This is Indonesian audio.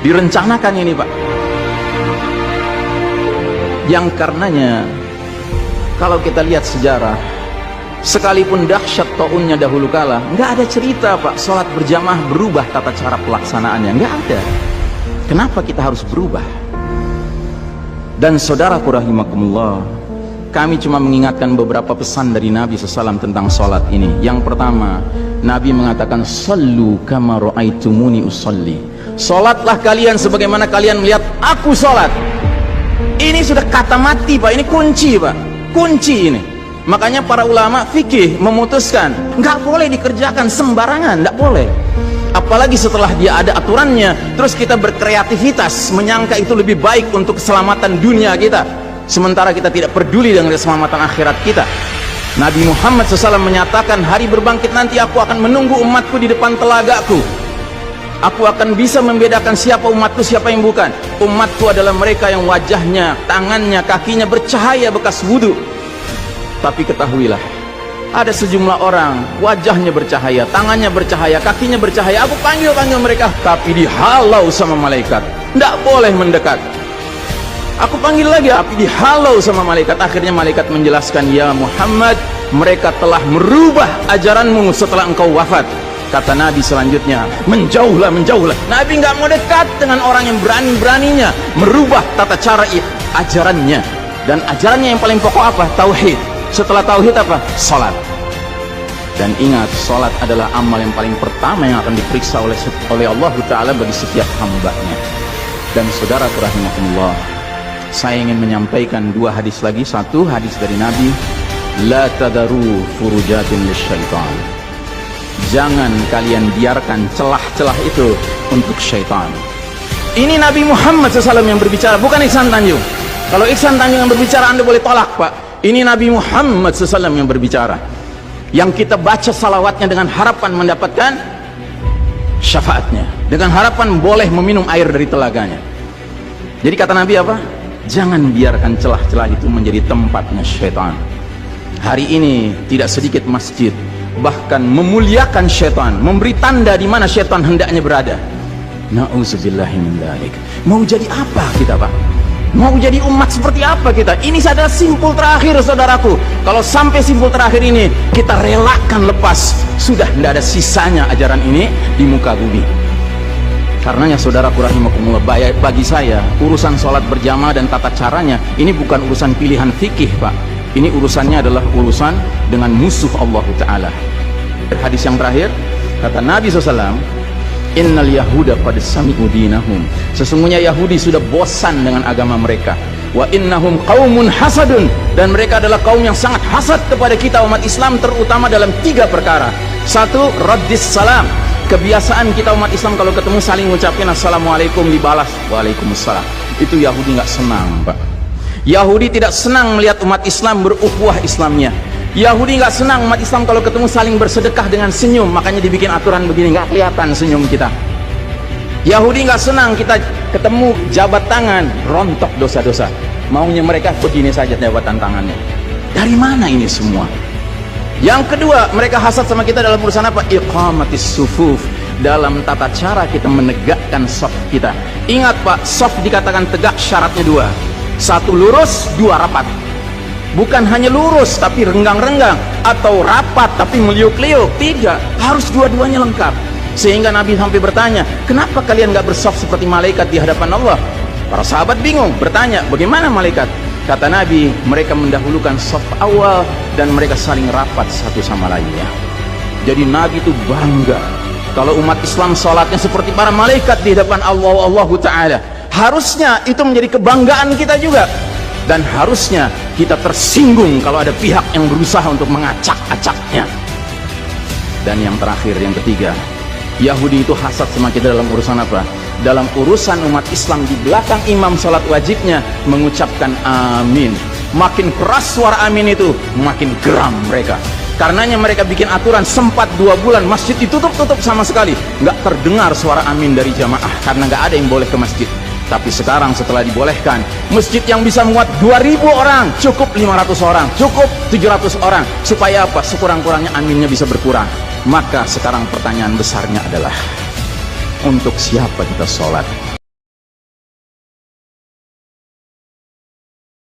Direncanakan ini Pak, yang karenanya kalau kita lihat sejarah, sekalipun dahsyat taunnya dahulu kala, nggak ada cerita Pak sholat berjamaah berubah tata cara pelaksanaannya, nggak ada. Kenapa kita harus berubah? Dan saudaraku rahimakumullah, kami cuma mengingatkan beberapa pesan dari Nabi SAW tentang sholat ini. Yang pertama, Nabi mengatakan sallu kama ra'aitumuni usalli, sholatlah kalian sebagaimana kalian melihat aku sholat. Ini sudah kata mati Pak, ini kunci Pak, kunci ini. Makanya para ulama fikih memutuskan nggak boleh dikerjakan sembarangan, nggak boleh. Apalagi setelah dia ada aturannya, terus kita berkreativitas menyangka itu lebih baik untuk keselamatan dunia kita, sementara kita tidak peduli dengan keselamatan akhirat kita. Nabi Muhammad SAW menyatakan, hari berbangkit nanti aku akan menunggu umatku di depan telagaku. Aku akan bisa membedakan siapa umatku, siapa yang bukan. Umatku adalah mereka yang wajahnya, tangannya, kakinya bercahaya bekas wudhu. Tapi ketahuilah, ada sejumlah orang wajahnya bercahaya, tangannya bercahaya, kakinya bercahaya. Aku panggil mereka, tapi dihalau sama malaikat, tidak boleh mendekat. Aku panggil lagi, tapi dihalau sama malaikat. Akhirnya malaikat menjelaskan, ya Muhammad, mereka telah merubah ajaranmu setelah engkau wafat. Kata Nabi selanjutnya, menjauhlah, menjauhlah. Nabi nggak mau dekat dengan orang yang berani-beraninya merubah tata cara ajarannya. Dan ajarannya yang paling pokok apa? Tauhid. Setelah tauhid apa? Salat. Dan ingat, salat adalah amal yang paling pertama yang akan diperiksa oleh Allah Ta'ala bagi setiap hambanya. Dan saudara rahimakumullah, saya ingin menyampaikan dua hadis lagi. Satu hadis dari Nabi, la tadaru furujatin lisyaitan, jangan kalian biarkan celah-celah itu untuk syaitan. Ini Nabi Muhammad SAW yang berbicara, bukan Iksan Tanjung. Kalau Iksan Tanjung yang berbicara, Anda boleh tolak Pak. Ini Nabi Muhammad SAW yang berbicara, yang kita baca salawatnya dengan harapan mendapatkan syafaatnya, dengan harapan boleh meminum air dari telaganya. Jadi kata Nabi apa? Jangan biarkan celah-celah itu menjadi tempatnya syaitan. Hari ini tidak sedikit masjid bahkan memuliakan syaitan, memberi tanda di mana syaitan hendaknya berada. Na'udzubillahi min dzalik. Mau jadi apa kita Pak? Mau jadi umat seperti apa kita? Ini adalah simpul terakhir saudaraku. Kalau sampai simpul terakhir ini kita relakan lepas, sudah tidak ada sisanya ajaran ini di muka bumi. Karenanya saudaraku rahimakumullah, bagi saya urusan sholat berjamaah dan tata caranya ini bukan urusan pilihan fikih Pak. Ini urusannya adalah urusan dengan musuh Allah Ta'ala. Hadis yang terakhir, kata Nabi SAW, innal yahuda qad sami'u dinahum, sesungguhnya Yahudi sudah bosan dengan agama mereka. Wa innahum qaumun hasadun, dan mereka adalah kaum yang sangat hasad kepada kita umat Islam, terutama dalam 3 perkara. Satu, raddis salam. Kebiasaan kita umat Islam kalau ketemu saling ngucapin assalamualaikum, dibalas waalaikumsalam. Itu Yahudi nggak senang Pak. Yahudi tidak senang melihat umat Islam berukhuwah Islamnya. Yahudi nggak senang umat Islam kalau ketemu saling bersedekah dengan senyum, makanya dibikin aturan begini, nggak kelihatan senyum kita. Yahudi nggak senang kita ketemu jabat tangan, rontok dosa-dosa. Maunya mereka begini saja jabatan tangannya. Dari mana ini semua? Yang kedua, mereka hasad sama kita dalam urusan apa? Iqamatis sufuf, dalam tata cara kita menegakkan shaf kita. Ingat Pak, shaf dikatakan tegak syaratnya 2. 1 lurus, 2 rapat. Bukan hanya lurus tapi renggang-renggang, atau rapat tapi meliuk-liuk. Tidak, harus dua-duanya lengkap. Sehingga Nabi sampai bertanya, kenapa kalian gak bersaf seperti malaikat di hadapan Allah? Para sahabat bingung, bertanya, bagaimana malaikat? Kata Nabi, mereka mendahulukan saf awal dan mereka saling rapat satu sama lainnya. Jadi Nabi itu bangga kalau umat Islam sholatnya seperti para malaikat di hadapan Allah Ta'ala. Harusnya itu menjadi kebanggaan kita juga. Dan harusnya kita tersinggung kalau ada pihak yang berusaha untuk mengacak-acaknya. Dan yang terakhir, yang ketiga, Yahudi itu hasad sama kita dalam urusan apa? Dalam urusan umat Islam di belakang imam sholat wajibnya mengucapkan amin. Makin keras suara amin itu, makin geram mereka. Karenanya mereka bikin aturan, sempat 2 bulan masjid ditutup sama sekali, nggak terdengar suara amin dari jamaah karena nggak ada yang boleh ke masjid. Tapi sekarang setelah dibolehkan, masjid yang bisa muat 2000 orang, cukup 500 orang, cukup 700 orang. Supaya apa? Sekurang-kurangnya aminnya bisa berkurang. Maka sekarang pertanyaan besarnya adalah, untuk siapa kita sholat?